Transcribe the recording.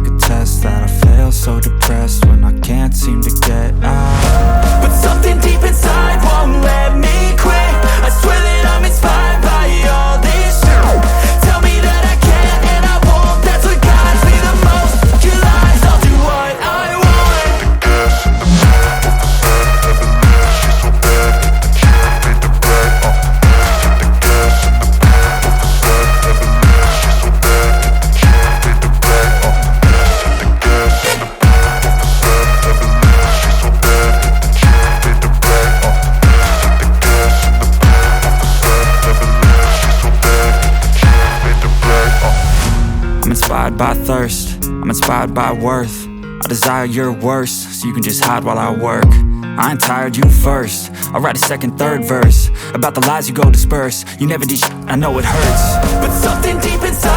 take a test that I fail, so depressed when I can't seem to get out. But something deep inside won't let me quit. I swear that I'm inspired by all this shit. Tell me that I can't and I won't. That's what guides me the most. Your lies, I'll do what I want. I'm inspired by thirst, I'm inspired by worth. I desire your worst, so you can just hide while I work. I ain't tired, you first. I'll write a second, third verse about the lies you go disperse. You never did shit, I know it hurts. But something deep inside